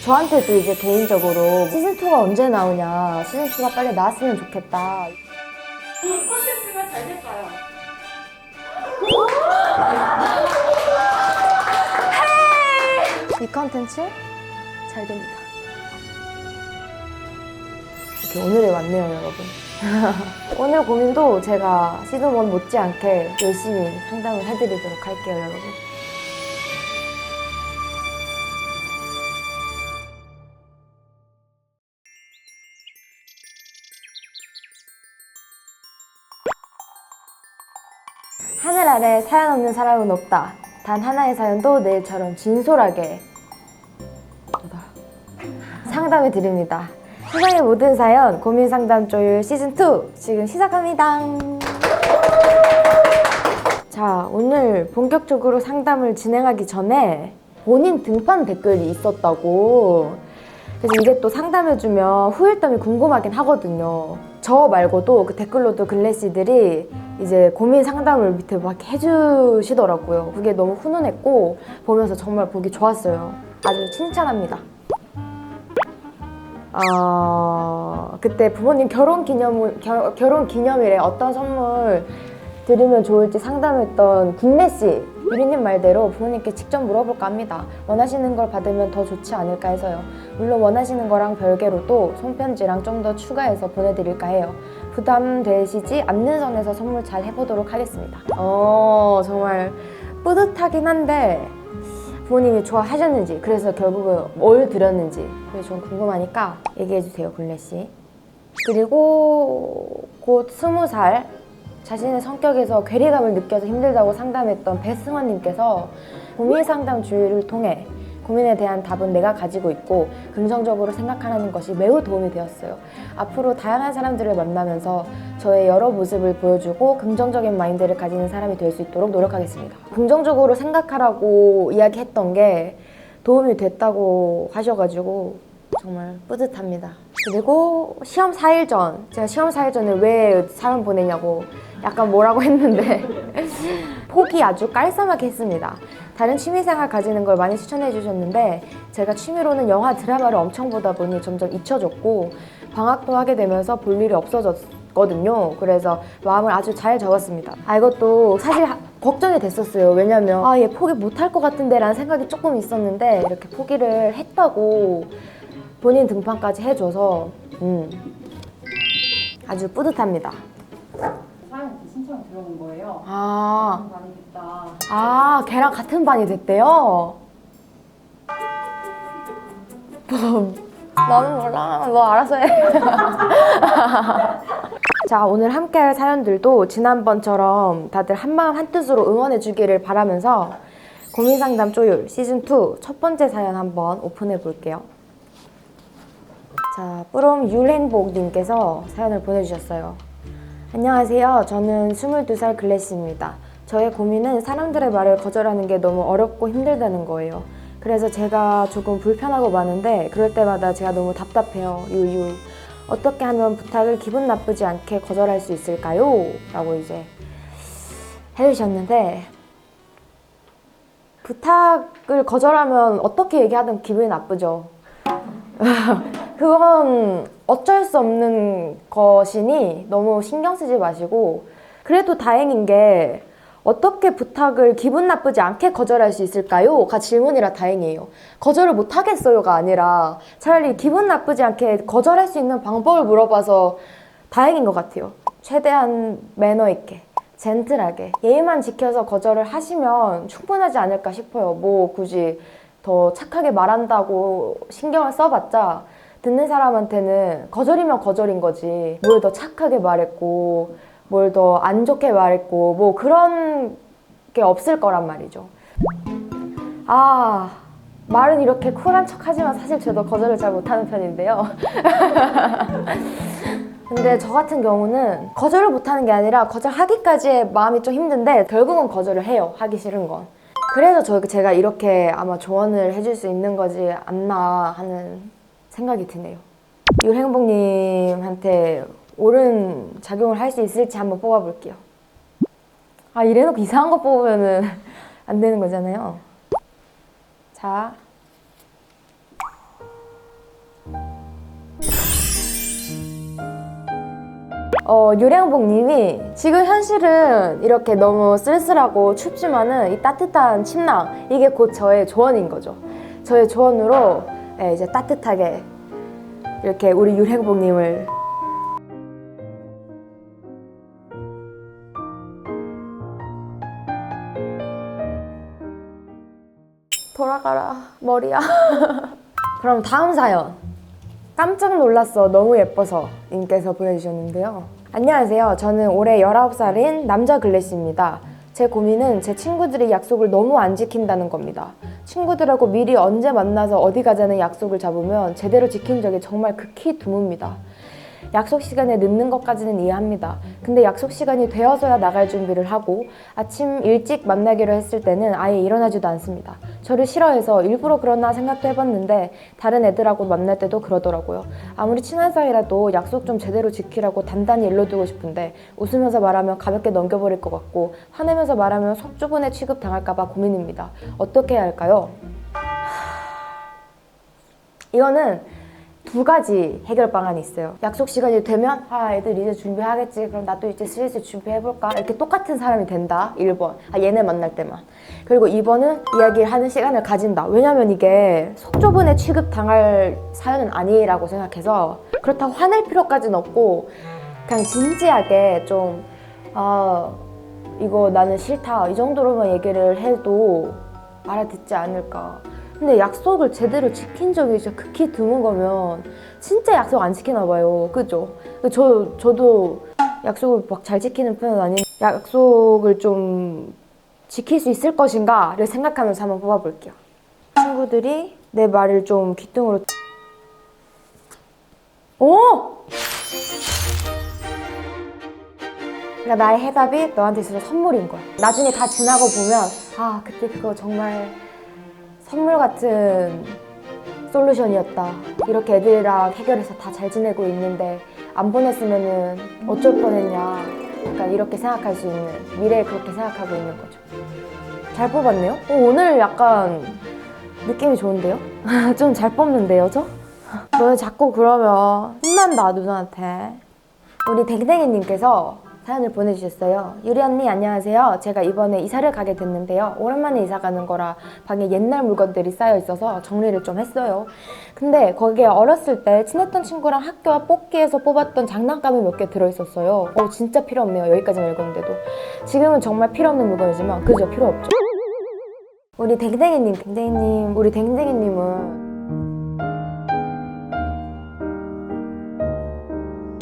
저한테도 이제 개인적으로 시즌2가 언제 나오냐, 시즌2가 빨리 나왔으면 좋겠다. 이 콘텐츠가 잘 될까요? 이 컨텐츠 잘 됩니다. 이렇게 오늘이 왔네요, 여러분. 오늘 고민도 제가 시즌1 못지않게 열심히 상담을 해드리도록 할게요, 여러분. 하늘 아래 사연 없는 사람은 없다. 단 하나의 사연도 내일처럼 진솔하게 상담해 드립니다. 세상의 모든 사연 고민 상담 조율 시즌2 지금 시작합니다. 자, 오늘 본격적으로 상담을 진행하기 전에 본인 등판 댓글이 있었다고. 그래서 이게 또 상담해주면 후일담이 궁금하긴 하거든요. 저 말고도 그 댓글로도 글래시들이 이제 고민 상담을 밑에 막 해주시더라고요. 그게 너무 훈훈했고 보면서 정말 보기 좋았어요. 아주 칭찬합니다. 그때 부모님 결혼 기념일에 어떤 선물 드리면 좋을지 상담했던 국내씨 유리님 말대로 부모님께 직접 물어볼까 합니다. 원하시는 걸 받으면 더 좋지 않을까 해서요. 물론 원하시는 거랑 별개로도 손편지랑 좀 더 추가해서 보내드릴까 해요. 부담되시지 않는 선에서 선물 잘 해보도록 하겠습니다. 정말 뿌듯하긴 한데 부모님이 좋아하셨는지, 그래서 결국은 뭘 드렸는지 그게 좀 궁금하니까 얘기해주세요, 굴레씨. 그리고 곧 20살, 자신의 성격에서 괴리감을 느껴서 힘들다고 상담했던 배승환님께서 고민 상담 주의를 통해 고민에 대한 답은 내가 가지고 있고 긍정적으로 생각하는 것이 매우 도움이 되었어요. 앞으로 다양한 사람들을 만나면서 저의 여러 모습을 보여주고 긍정적인 마인드를 가지는 사람이 될 수 있도록 노력하겠습니다. 긍정적으로 생각하라고 이야기했던 게 도움이 됐다고 하셔가지고 정말 뿌듯합니다. 그리고 시험 4일 전, 제가 시험 4일 전에 왜 사연 보내냐고 약간 뭐라고 했는데 포기 아주 깔쌈하게 했습니다. 다른 취미생활 가지는 걸 많이 추천해 주셨는데 제가 취미로는 영화, 드라마를 엄청 보다 보니 점점 잊혀졌고 방학도 하게 되면서 볼 일이 없어졌거든요. 그래서 마음을 아주 잘 적었습니다. 이것도 사실 걱정이 됐었어요. 왜냐면 얘 포기 못할 것 같은데 라는 생각이 조금 있었는데 이렇게 포기를 했다고 본인 등판까지 해줘서 아주 뿌듯합니다. 사연 신청 들어온 거예요. 많이 됐다. 걔랑 같은 반이 됐대요? 나는 몰라. 너 알아서 해. 자, 오늘 함께할 사연들도 지난번처럼 다들 한마음 한뜻으로 응원해주기를 바라면서 고민상담 조율 시즌2 첫 번째 사연 한번 오픈해 볼게요. 자, 뿌롬 율행복님께서 사연을 보내주셨어요. 안녕하세요. 저는 22살 글래시입니다. 저의 고민은 사람들의 말을 거절하는 게 너무 어렵고 힘들다는 거예요. 그래서 제가 조금 불편하고 많은데 그럴 때마다 제가 너무 답답해요. 유유. 어떻게 하면 부탁을 기분 나쁘지 않게 거절할 수 있을까요? 라고 이제 해주셨는데 부탁을 거절하면 어떻게 얘기하든 기분이 나쁘죠. 그건 어쩔 수 없는 것이니 너무 신경 쓰지 마시고, 그래도 다행인 게 어떻게 부탁을 기분 나쁘지 않게 거절할 수 있을까요? 가 질문이라 다행이에요. 거절을 못 하겠어요가 아니라 차라리 기분 나쁘지 않게 거절할 수 있는 방법을 물어봐서 다행인 것 같아요. 최대한 매너 있게 젠틀하게 예의만 지켜서 거절을 하시면 충분하지 않을까 싶어요. 뭐 굳이 더 착하게 말한다고 신경을 써봤자 듣는 사람한테는 거절이면 거절인 거지, 뭘 더 착하게 말했고 뭘 더 안 좋게 말했고 뭐 그런 게 없을 거란 말이죠. 말은 이렇게 쿨한 척 하지만 사실 저도 거절을 잘 못하는 편인데요. 근데 저 같은 경우는 거절을 못하는 게 아니라 거절하기까지의 마음이 좀 힘든데 결국은 거절을 해요. 하기 싫은 건. 그래서 제가 이렇게 아마 조언을 해줄 수 있는 거지 않나 하는 생각이 드네요. 율행복님한테 옳은 작용을 할 수 있을지 한번 뽑아볼게요. 이래놓고 이상한 거 뽑으면 안 되는 거잖아요. 자, 유량복님이 지금 현실은 이렇게 너무 쓸쓸하고 춥지만은 이 따뜻한 침낭 이게 곧 저의 조언인 거죠. 저의 조언으로 이제 따뜻하게 이렇게 우리 유량복님을 돌아가라 머리야. 그럼 다음 사연. 깜짝 놀랐어 너무 예뻐서 님께서 보내주셨는데요. 안녕하세요. 저는 올해 19살인 남자 글래시입니다. 제 고민은 제 친구들이 약속을 너무 안 지킨다는 겁니다. 친구들하고 미리 언제 만나서 어디 가자는 약속을 잡으면 제대로 지킨 적이 정말 극히 드뭅니다. 약속 시간에 늦는 것까지는 이해합니다. 근데 약속 시간이 되어서야 나갈 준비를 하고 아침 일찍 만나기로 했을 때는 아예 일어나지도 않습니다. 저를 싫어해서 일부러 그러나 생각도 해봤는데 다른 애들하고 만날 때도 그러더라고요. 아무리 친한 사이라도 약속 좀 제대로 지키라고 단단히 일러두고 싶은데 웃으면서 말하면 가볍게 넘겨버릴 것 같고 화내면서 말하면 속 좁은 애 취급당할까봐 고민입니다. 어떻게 해야 할까요? 이거는 두 가지 해결 방안이 있어요. 약속 시간이 되면 애들 이제 준비하겠지. 그럼 나도 이제 슬슬 준비해볼까? 이렇게 똑같은 사람이 된다. 1번. 얘네 만날 때만. 그리고 2번은 이야기를 하는 시간을 가진다. 왜냐면 이게 속 좁은 애 취급당할 사연은 아니라고 생각해서 그렇다고 화낼 필요까지는 없고 그냥 진지하게 좀 이거 나는 싫다. 이 정도로만 얘기를 해도 알아듣지 않을까. 근데 약속을 제대로 지킨 적이 진짜 극히 드문 거면 진짜 약속 안 지키나 봐요. 그죠? 저도 약속을 막 잘 지키는 편은 아닌데 약속을 좀 지킬 수 있을 것인가를 생각하면서 한번 뽑아볼게요. 친구들이 내 말을 좀 귀등으로 그러니까 나의 해답이 너한테 있어서 선물인 거야. 나중에 다 지나고 보면 그때 그거 정말 선물 같은 솔루션이었다. 이렇게 애들이랑 해결해서 다 잘 지내고 있는데 안 보냈으면은 어쩔 뻔했냐. 약간 이렇게 생각할 수 있는, 미래에 그렇게 생각하고 있는 거죠. 잘 뽑았네요? 오늘 약간 느낌이 좋은데요? 좀 잘 뽑는데요, 저? 너는 자꾸 그러면 혼난다, 누나한테. 우리 댕댕이님께서 사연을 보내주셨어요. 유리 언니 안녕하세요. 제가 이번에 이사를 가게 됐는데요. 오랜만에 이사 가는 거라 방에 옛날 물건들이 쌓여 있어서 정리를 좀 했어요. 근데 거기에 어렸을 때 친했던 친구랑 학교 앞 뽑기에서 뽑았던 장난감이 몇 개 들어있었어요. 진짜 필요 없네요. 여기까지만 읽었는데도. 지금은 정말 필요 없는 물건이지만 그죠? 필요 없죠. 우리 댕댕이님, 우리 댕댕이님은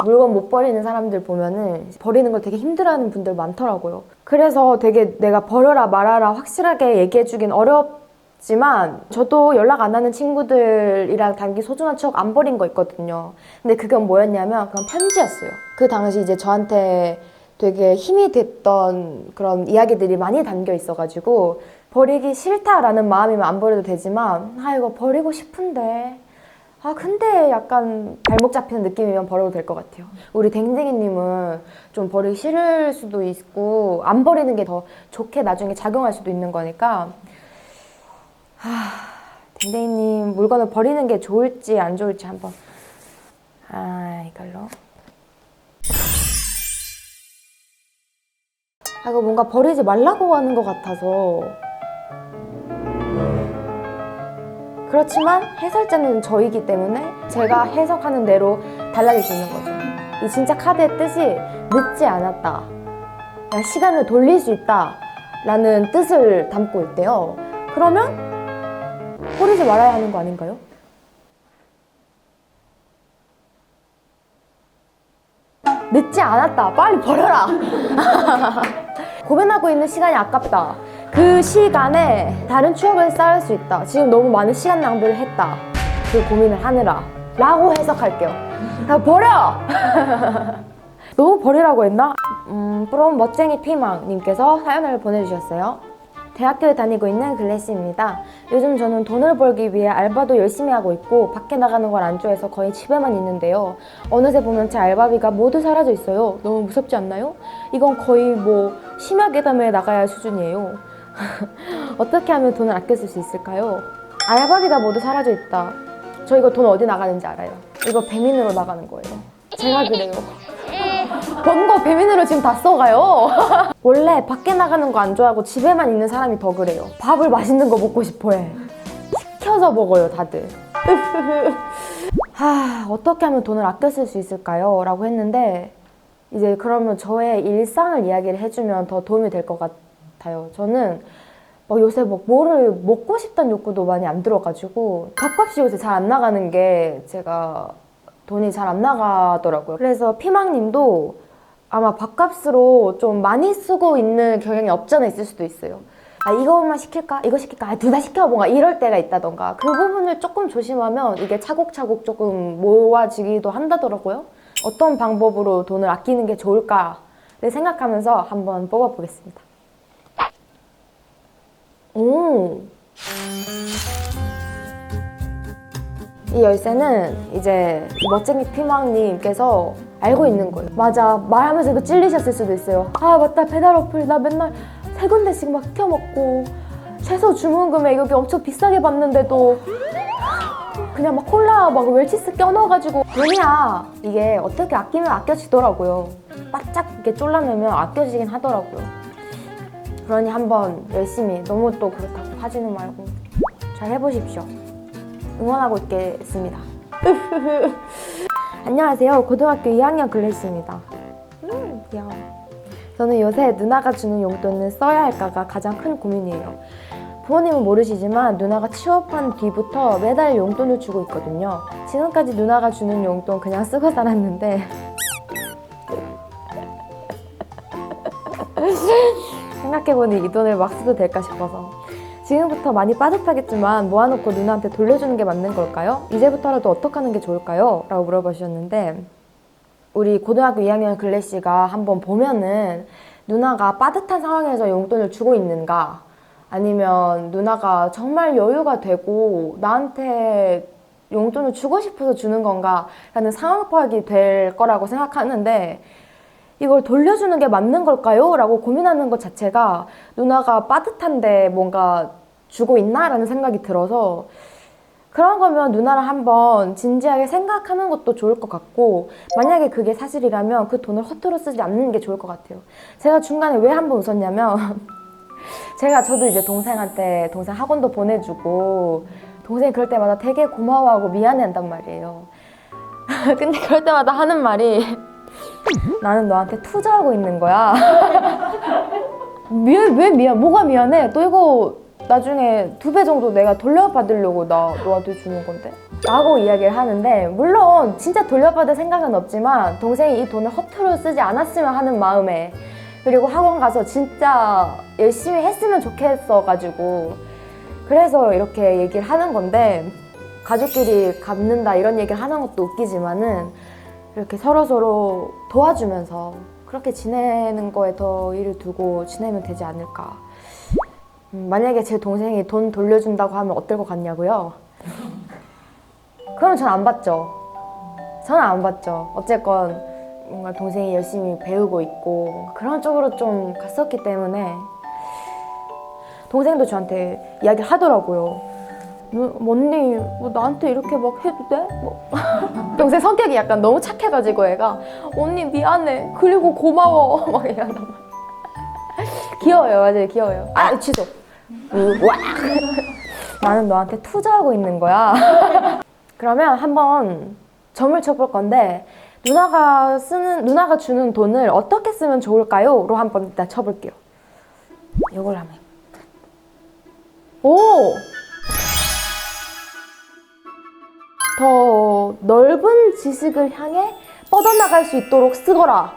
물건 못 버리는 사람들 보면은 버리는 걸 되게 힘들어하는 분들 많더라고요. 그래서 되게 내가 버려라 말아라 확실하게 얘기해주긴 어렵지만 저도 연락 안 하는 친구들이랑 단기 소중한 추억 안 버린 거 있거든요. 근데 그건 뭐였냐면 그건 편지였어요. 그 당시 이제 저한테 되게 힘이 됐던 그런 이야기들이 많이 담겨 있어가지고 버리기 싫다라는 마음이면 안 버려도 되지만 이거 버리고 싶은데 근데 약간 발목 잡히는 느낌이면 버려도 될 것 같아요. 우리 댕댕이님은 좀 버리기 싫을 수도 있고 안 버리는 게 더 좋게 나중에 작용할 수도 있는 거니까 댕댕이님 물건을 버리는 게 좋을지 안 좋을지 한번 이걸로 이거 뭔가 버리지 말라고 하는 것 같아서 그렇지만 해설자는 저이기 때문에 제가 해석하는 대로 달라질 수 있는 거죠. 이 진짜 카드의 뜻이 늦지 않았다, 시간을 돌릴 수 있다 라는 뜻을 담고 있대요. 그러면 버리지 말아야 하는 거 아닌가요? 늦지 않았다, 빨리 버려라. 고민하고 있는 시간이 아깝다, 그 시간에 다른 추억을 쌓을 수 있다, 지금 너무 많은 시간 낭비를 했다, 그 고민을 하느라 라고 해석할게요. 버려! 너무 버리라고 했나? 그럼 멋쟁이 피망님께서 사연을 보내주셨어요. 대학교에 다니고 있는 글래시입니다. 요즘 저는 돈을 벌기 위해 알바도 열심히 하고 있고 밖에 나가는 걸 안 좋아해서 거의 집에만 있는데요. 어느새 보면 제 알바비가 모두 사라져 있어요. 너무 무섭지 않나요? 이건 거의 심야괴담에 나가야 할 수준이에요. 어떻게 하면 돈을 아껴 쓸 수 있을까요? 알바비가 모두 사라져 있다. 저 이거 돈 어디 나가는지 알아요. 이거 배민으로 나가는 거예요. 제가 그래요. 번 거 배민으로 지금 다 써가요. 원래 밖에 나가는 거 안 좋아하고 집에만 있는 사람이 더 그래요. 밥을 맛있는 거 먹고 싶어 해. 시켜서 먹어요, 다들. 어떻게 하면 돈을 아껴 쓸 수 있을까요? 라고 했는데 이제 그러면 저의 일상을 이야기를 해주면 더 도움이 될 것 같아요. 저는 요새 뭐를 먹고 싶다는 욕구도 많이 안 들어가지고 밥값이 요새 잘 안 나가는 게 제가 돈이 잘 안 나가더라고요. 그래서 피망님도 아마 밥값으로 좀 많이 쓰고 있는 경향이 없잖아 있을 수도 있어요. 이거만 시킬까? 이거 시킬까? 둘 다 시켜 뭔가 이럴 때가 있다던가 그 부분을 조금 조심하면 이게 차곡차곡 조금 모아지기도 한다더라고요. 어떤 방법으로 돈을 아끼는 게 좋을까를 생각하면서 한번 뽑아보겠습니다. 이 열쇠는 이제 멋쟁이 피망님께서 알고 있는 거예요. 맞아, 말하면서 이거 찔리셨을 수도 있어요. 맞다, 배달 어플 나 맨날 3군데씩 막 시켜 먹고 최소 주문 금액 여기 엄청 비싸게 받는데도 그냥 막 콜라 막 웰치스 껴넣어가지고 돈이야 이게 어떻게 아끼면 아껴지더라고요. 바짝 이렇게 쫄라매면 아껴지긴 하더라고요. 그러니 한번 열심히 너무 또 그렇다고 하지는 말고 잘 해보십시오. 응원하고 있겠습니다. 안녕하세요. 고등학교 2학년 글래시입니다. 귀여워. 저는 요새 누나가 주는 용돈을 써야 할까가 가장 큰 고민이에요. 부모님은 모르시지만 누나가 취업한 뒤부터 매달 용돈을 주고 있거든요. 지금까지 누나가 주는 용돈 그냥 쓰고 살았는데 생각해보니 이 돈을 막 써도 될까 싶어서 지금부터 많이 빠듯하겠지만 모아놓고 누나한테 돌려주는 게 맞는 걸까요? 이제부터라도 어떻게 하는 게 좋을까요? 라고 물어봐 주셨는데 우리 고등학교 2학년 글래시가 한번 보면은 누나가 빠듯한 상황에서 용돈을 주고 있는가 아니면 누나가 정말 여유가 되고 나한테 용돈을 주고 싶어서 주는 건가 라는 상황 파악이 될 거라고 생각하는데 이걸 돌려주는 게 맞는 걸까요? 라고 고민하는 것 자체가 누나가 빠듯한데 뭔가 주고 있나? 라는 생각이 들어서 그런 거면 누나랑 한번 진지하게 생각하는 것도 좋을 것 같고 만약에 그게 사실이라면 그 돈을 허투루 쓰지 않는 게 좋을 것 같아요. 제가 중간에 왜 한번 웃었냐면 저도 이제 동생한테 동생 학원도 보내주고 동생이 그럴 때마다 되게 고마워하고 미안해한단 말이에요. 근데 그럴 때마다 하는 말이 나는 너한테 투자하고 있는 거야. 왜 미안? 뭐가 미안해? 너 이거 나중에 2배 정도 내가 돌려받으려고 너한테 주는 건데? 라고 이야기를 하는데 물론 진짜 돌려받을 생각은 없지만 동생이 이 돈을 허투루 쓰지 않았으면 하는 마음에 그리고 학원 가서 진짜 열심히 했으면 좋겠어가지고 그래서 이렇게 얘기를 하는 건데 가족끼리 갚는다 이런 얘기를 하는 것도 웃기지만은 이렇게 서로서로 도와주면서 그렇게 지내는 거에 더 일을 두고 지내면 되지 않을까. 만약에 제 동생이 돈 돌려준다고 하면 어떨 것 같냐고요? 그러면 전 안 받죠. 저는 안 받죠. 어쨌건 뭔가 동생이 열심히 배우고 있고 그런 쪽으로 좀 갔었기 때문에 동생도 저한테 이야기를 하더라고요. 언니 나한테 이렇게 막 해도 돼? 동생 성격이 약간 너무 착해가지고 애가 언니 미안해 그리고 고마워 막 이런단 말이야. 귀여워요. 맞아요. 귀여워요. 취소. 나는 너한테 투자하고 있는 거야. 그러면 한번 점을 쳐볼 건데 누나가 주는 돈을 어떻게 쓰면 좋을까요? 로 한번 일단 쳐볼게요. 이걸 하면 더 넓은 지식을 향해 뻗어나갈 수 있도록 쓰거라.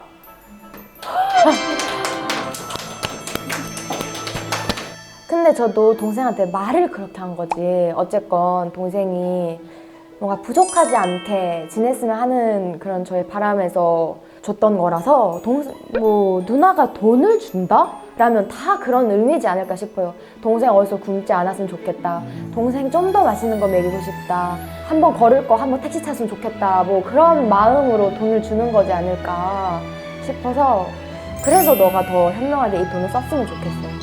근데 저도 동생한테 말을 그렇게 한 거지. 어쨌건 동생이 뭔가 부족하지 않게 지냈으면 하는 그런 저의 바람에서 줬던 거라서 누나가 돈을 준다? 라면 다 그런 의미지 않을까 싶어요. 동생 어디서 굶지 않았으면 좋겠다. 동생 좀 더 맛있는 거 먹이고 싶다. 한번 걸을 거 한번 택시 탔으면 좋겠다. 그런 마음으로 돈을 주는 거지 않을까 싶어서 그래서 너가 더 현명하게 이 돈을 썼으면 좋겠어요.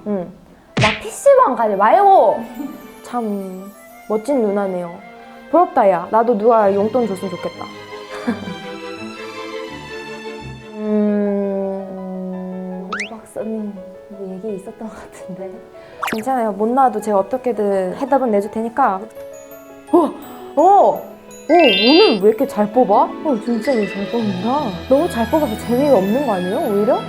막 PC방 가지 말고 참 멋진 누나네요. 부럽다 야. 나도 누가 용돈 줬으면 좋겠다. 써는 뭐 얘기 있었던 것 같은데 괜찮아요. 못 나와도 제가 어떻게든 해답은 내줄 테니까. 오늘 왜 이렇게 잘 뽑아? 진짜 왜 잘 뽑는다. 너무 잘 뽑아서 재미가 없는 거 아니에요? 오히려?